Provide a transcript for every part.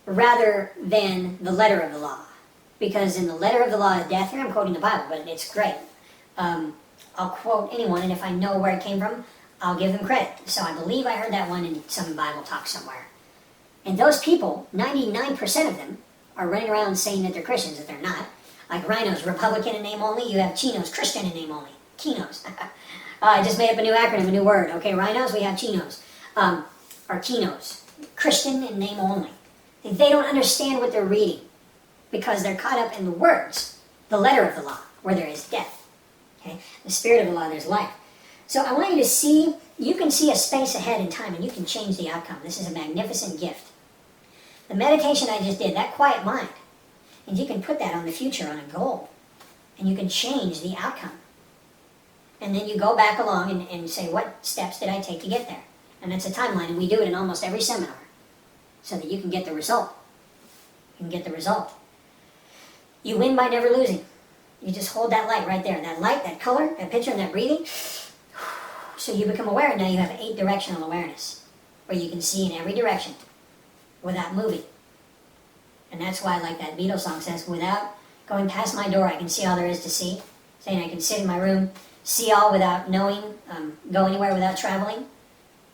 rather than the letter of the law. Because in the letter of the law is death, here I'm quoting the Bible, but it's great. I'll quote anyone, and if I know where it came from, I'll give them credit. So I believe I heard that one in some Bible talk somewhere. And those people, 99% of them, are running around saying that they're Christians, that they're not. Like Rhinos, Republican in name only. You have Chinos, Christian in name only. Kinos. I just made up a new acronym, a new word. Okay, Rhinos, we have Chinos. Or Kinos. Christian in name only. They don't understand what they're reading because they're caught up in the words, the letter of the law, where there is death. Okay? The spirit of the law, there's life. So I want you to see, you can see a space ahead in time and you can change the outcome. This is a magnificent gift. The meditation I just did, that quiet mind, and you can put that on the future, on a goal, and you can change the outcome. And then you go back along and say, what steps did I take to get there? And it's a timeline, and we do it in almost every seminar, so that you can get the result. You can get the result. You win by never losing. You just hold that light right there. That light, that color, that picture, and that breathing. So you become aware, and now you have 8 directional awareness, where you can see in every direction without moving. And that's why, like that Beatles song says, without going past my door, I can see all there is to see. Saying I can sit in my room, see all without knowing, go anywhere without traveling.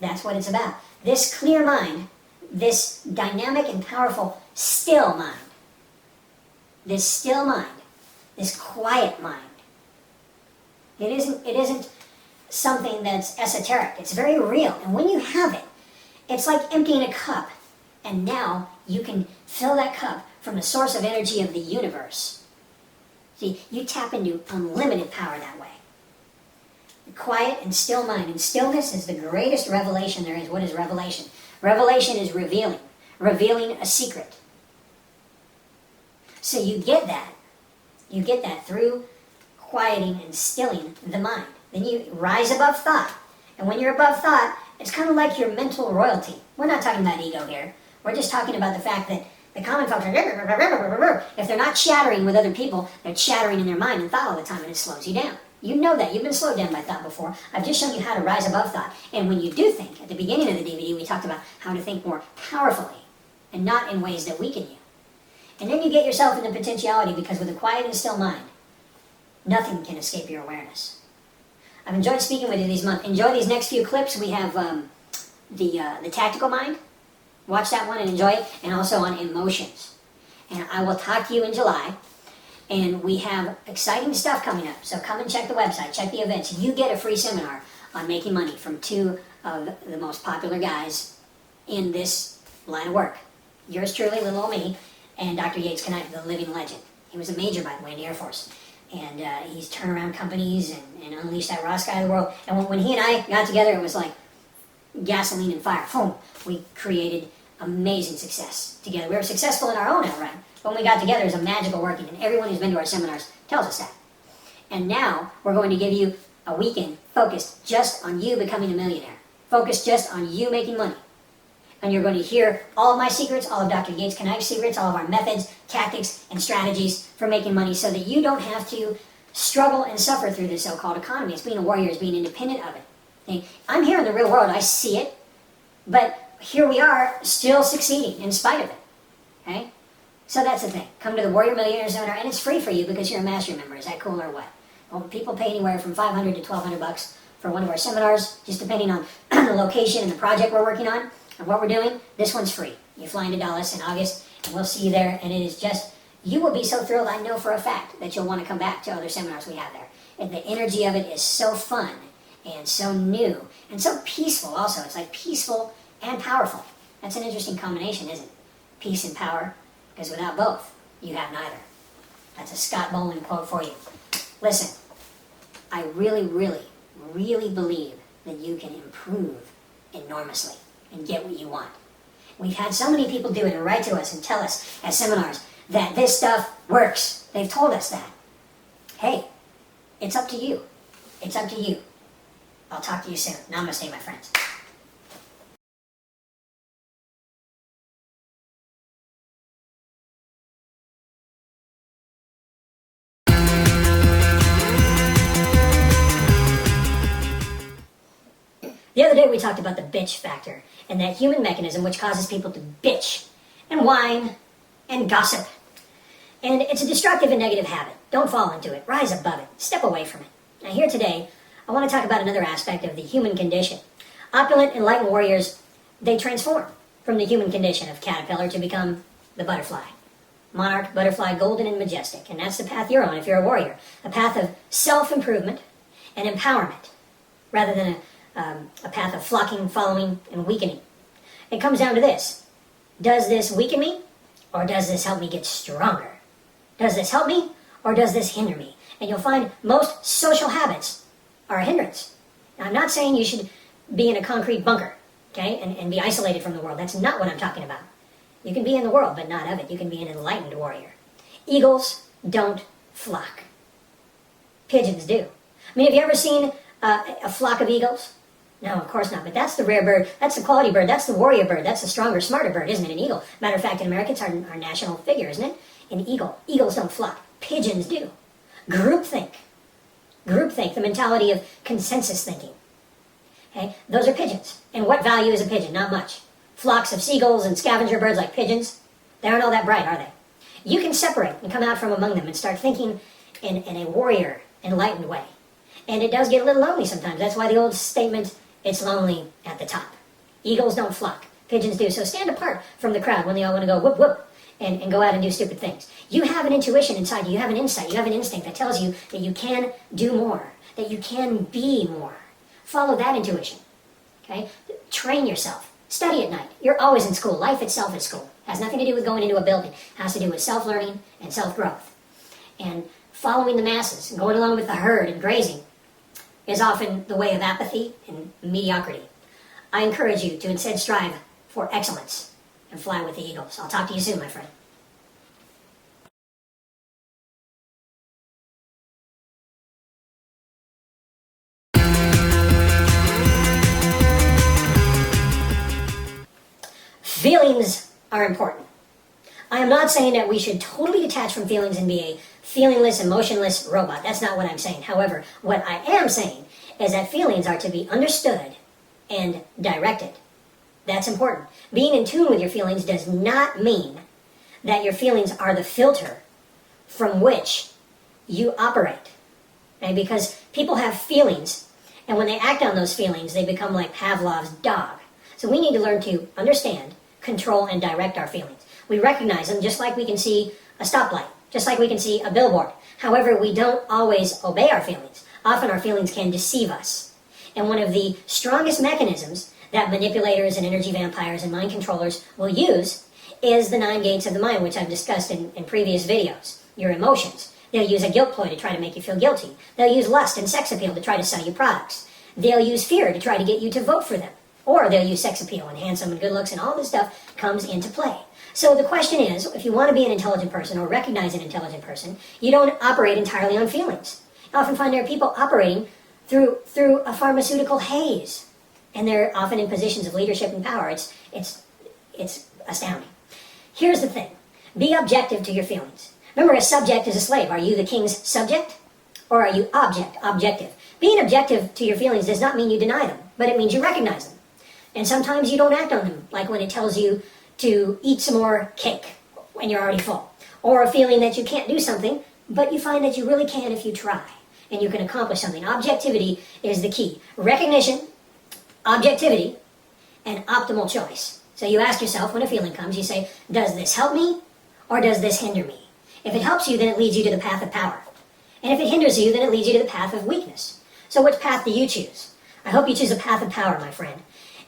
That's what it's about. This clear mind, this dynamic and powerful still mind, this still mind, this quiet mind. It isn't something that's esoteric. It's very real. And when you have it, it's like emptying a cup. And now you can fill that cup from the source of energy of the universe. See, you tap into unlimited power that way. The quiet and still mind. And stillness is the greatest revelation there is. What is revelation? Revelation is revealing. Revealing a secret. So you get that. You get that through quieting and stilling the mind. Then you rise above thought. And when you're above thought, it's kind of like your mental royalty. We're not talking about ego here. We're just talking about the fact that the common folks are, if they're not chattering with other people, they're chattering in their mind and thought all the time, and it slows you down. You know that. You've been slowed down by thought before. I've just shown you how to rise above thought. And when you do think, at the beginning of the DVD, we talked about how to think more powerfully and not in ways that weaken you. And then you get yourself into potentiality, because with a quiet and still mind, nothing can escape your awareness. I've enjoyed speaking with you these months. Enjoy these next few clips. We have the tactical mind. Watch that one and enjoy it. And also on emotions. And I will talk to you in July. And we have exciting stuff coming up. So come and check the website. Check the events. You get a free seminar on making money from 2 of the most popular guys in this line of work. Yours truly, little old me, and Dr. Yates Knight, the living legend. He was a major, by the way, in the Air Force. And he's turned around companies and unleashed that raw sky of the world. And when he and I got together, it was like gasoline and fire. Boom. We created amazing success together. We were successful in our own outright. But when we got together, it was a magical working. And everyone who's been to our seminars tells us that. And now we're going to give you a weekend focused just on you becoming a millionaire. Focused just on you making money. And you're going to hear all of my secrets, all of Dr. Yates Knife's secrets, all of our methods, tactics, and strategies for making money, so that you don't have to struggle and suffer through this so-called economy. It's being a warrior, it's being independent of it. Okay? I'm here in the real world, I see it, but here we are still succeeding in spite of it. Okay? So that's the thing. Come to the Warrior Millionaire Seminar, and it's free for you because you're a master member. Is that cool or what? Well, people pay anywhere from $500 to $1,200 for one of our seminars, just depending on the location and the project we're working on. And what we're doing, this one's free. You fly into Dallas in August, and we'll see you there. And it is just, you will be so thrilled, I know for a fact, that you'll want to come back to other seminars we have there. And the energy of it is so fun, and so new, and so peaceful also. It's like peaceful and powerful. That's an interesting combination, isn't it? Peace and power, because without both, you have neither. That's a Scott Boland quote for you. Listen, I really, really, really believe that you can improve enormously and get what you want. We've had so many people do it and write to us and tell us at seminars that this stuff works. They've told us that. Hey, it's up to you. It's up to you. I'll talk to you soon. Namaste, my friends. The other day we talked about the bitch factor and that human mechanism which causes people to bitch and wine and gossip. And it's a destructive and negative habit. Don't fall into it. Rise above it. Step away from it. Now here today, I want to talk about another aspect of the human condition. Opulent, enlightened warriors, they transform from the human condition of caterpillar to become the butterfly. Monarch, butterfly, golden and majestic. And that's the path you're on if you're a warrior. A path of self-improvement and empowerment rather than a path of flocking, following, and weakening. It comes down to this. Does this weaken me or does this help me get stronger? Does this help me or does this hinder me? And you'll find most social habits are a hindrance. Now, I'm not saying you should be in a concrete bunker, okay, and be isolated from the world. That's not what I'm talking about. You can be in the world, but not of it. You can be an enlightened warrior. Eagles don't flock. Pigeons do. I mean, have you ever seen a flock of eagles? No, of course not. But that's the rare bird. That's the quality bird. That's the warrior bird. That's the stronger, smarter bird, isn't it? An eagle. Matter of fact, in America, it's our national figure, isn't it? An eagle. Eagles don't flock. Pigeons do. Groupthink. Groupthink, the mentality of consensus thinking. Okay, those are pigeons. And what value is a pigeon? Not much. Flocks of seagulls and scavenger birds like pigeons, they aren't all that bright, are they? You can separate and come out from among them and start thinking in a warrior, enlightened way. And it does get a little lonely sometimes. That's why the old statement, it's lonely at the top. Eagles don't flock. Pigeons do. So stand apart from the crowd when they all want to go whoop whoop and go out and do stupid things. You have an intuition inside you. You have an insight. You have an instinct that tells you that you can do more, that you can be more. Follow that intuition. Okay? Train yourself. Study at night. You're always in school. Life itself is school. It has nothing to do with going into a building. It has to do with self-learning and self-growth. And following the masses, going along with the herd and grazing is often the way of apathy and mediocrity. I encourage you to instead strive for excellence and fly with the eagles. I'll talk to you soon, my friend. Feelings are important. I am not saying that we should totally detach from feelings and be a feelingless, emotionless robot. That's not what I'm saying. However, what I am saying is that feelings are to be understood and directed. That's important. Being in tune with your feelings does not mean that your feelings are the filter from which you operate. Okay? Because people have feelings, and when they act on those feelings, they become like Pavlov's dog. So we need to learn to understand, control, and direct our feelings. We recognize them just like we can see a stoplight, just like we can see a billboard. However, we don't always obey our feelings. Often our feelings can deceive us. And one of the strongest mechanisms that manipulators and energy vampires and mind controllers will use is the 9 gates of the mind, which I've discussed in previous videos. Your emotions. They'll use a guilt ploy to try to make you feel guilty. They'll use lust and sex appeal to try to sell you products. They'll use fear to try to get you to vote for them. Or they'll use sex appeal and handsome and good looks, and all this stuff comes into play. So the question is, if you want to be an intelligent person or recognize an intelligent person, you don't operate entirely on feelings. I often find there are people operating through a pharmaceutical haze, and they're often in positions of leadership and power. It's astounding. Here's the thing. Be objective to your feelings. Remember, a subject is a slave. Are you the king's subject? Or are you objective? Being objective to your feelings does not mean you deny them, but it means you recognize them. And sometimes you don't act on them, like when it tells you to eat some more cake when you're already full. Or a feeling that you can't do something, but you find that you really can if you try, and you can accomplish something. Objectivity is the key. Recognition, objectivity, and optimal choice. So you ask yourself when a feeling comes, you say, does this help me or does this hinder me? If it helps you, then it leads you to the path of power. And if it hinders you, then it leads you to the path of weakness. So which path do you choose? I hope you choose a path of power, my friend.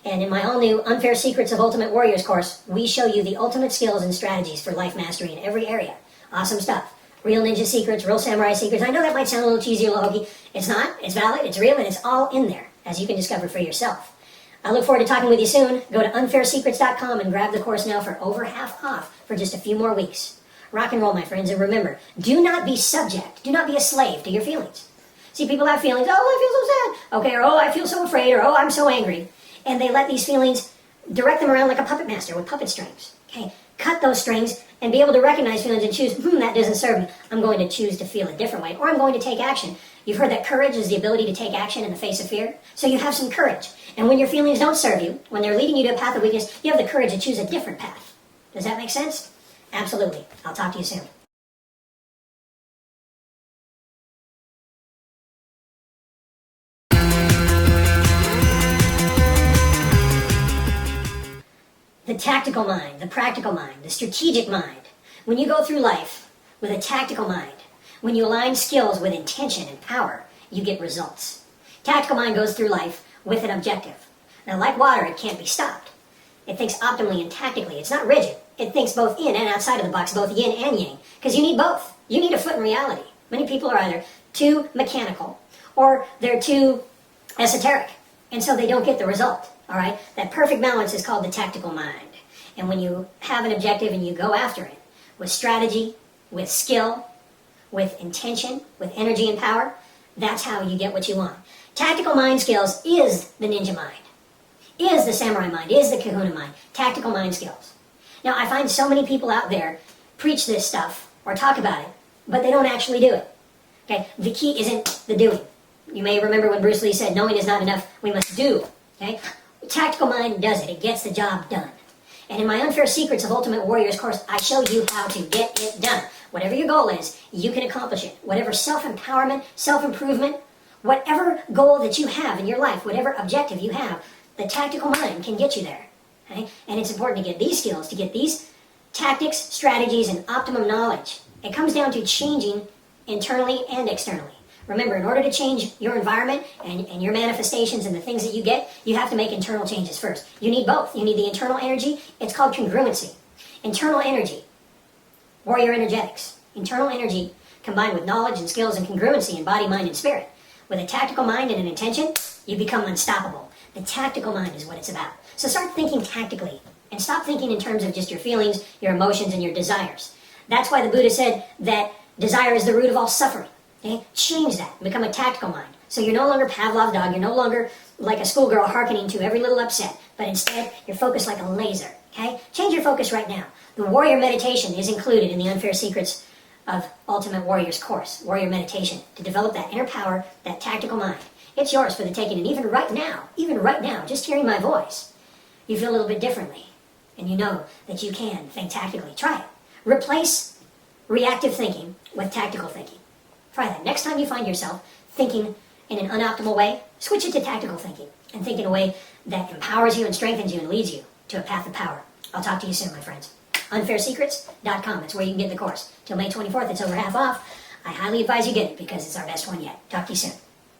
And in my all-new Unfair Secrets of Ultimate Warriors course, we show you the ultimate skills and strategies for life mastery in every area. Awesome stuff. Real ninja secrets, real samurai secrets. I know that might sound a little cheesy or a little hokey. It's not. It's valid. It's real. And it's all in there, as you can discover for yourself. I look forward to talking with you soon. Go to unfairsecrets.com and grab the course now for over half off for just a few more weeks. Rock and roll, my friends. And remember, do not be subject. Do not be a slave to your feelings. See, people have feelings. Oh, I feel so sad. Okay, or oh, I feel so afraid. Or oh, I'm so angry. And they let these feelings direct them around like a puppet master with puppet strings. Okay, cut those strings and be able to recognize feelings and choose, that doesn't serve me. I'm going to choose to feel a different way, or I'm going to take action. You've heard that courage is the ability to take action in the face of fear. So you have some courage. And when your feelings don't serve you, when they're leading you to a path of weakness, you have the courage to choose a different path. Does that make sense? Absolutely. I'll talk to you soon. The tactical mind, the practical mind, the strategic mind. When you go through life with a tactical mind, when you align skills with intention and power, you get results. Tactical mind goes through life with an objective. Now, like water, it can't be stopped. It thinks optimally and tactically. It's not rigid. It thinks both in and outside of the box, both yin and yang, because you need both. You need a foot in reality. Many people are either too mechanical or they're too esoteric, and so they don't get the result. All right? That perfect balance is called the tactical mind. And when you have an objective and you go after it with strategy, with skill, with intention, with energy and power, that's how you get what you want. Tactical mind skills is the ninja mind, is the samurai mind, is the kahuna mind, tactical mind skills. Now, I find so many people out there preach this stuff or talk about it, but they don't actually do it. Okay? The key isn't the doing. You may remember when Bruce Lee said, knowing is not enough, we must do. Okay? Tactical mind does it. It gets the job done. And in my Unfair Secrets of Ultimate Warriors course, I show you how to get it done. Whatever your goal is, you can accomplish it. Whatever self-empowerment, self-improvement, whatever goal that you have in your life, whatever objective you have, the tactical mind can get you there. Okay? And it's important to get these skills, to get these tactics, strategies, and optimum knowledge. It comes down to changing internally and externally. Remember, in order to change your environment and your manifestations and the things that you get, you have to make internal changes first. You need both. You need the internal energy. It's called congruency. Internal energy, warrior energetics. Internal energy combined with knowledge and skills and congruency in body, mind, and spirit. With a tactical mind and an intention, you become unstoppable. The tactical mind is what it's about. So start thinking tactically and stop thinking in terms of just your feelings, your emotions, and your desires. That's why the Buddha said that desire is the root of all suffering. Okay? Change that and become a tactical mind. So you're no longer Pavlov's dog. You're no longer like a schoolgirl hearkening to every little upset. But instead, you're focused like a laser. Okay? Change your focus right now. The warrior meditation is included in the Unfair Secrets of Ultimate Warriors course. Warrior meditation. To develop that inner power, that tactical mind. It's yours for the taking. And even right now, just hearing my voice, you feel a little bit differently. And you know that you can think tactically. Try it. Replace reactive thinking with tactical thinking. Try that. Next time you find yourself thinking in an unoptimal way, switch it to tactical thinking and think in a way that empowers you and strengthens you and leads you to a path of power. I'll talk to you soon, my friends. Unfairsecrets.com. That's where you can get the course. Till May 24th, it's over half off. I highly advise you get it because it's our best one yet. Talk to you soon.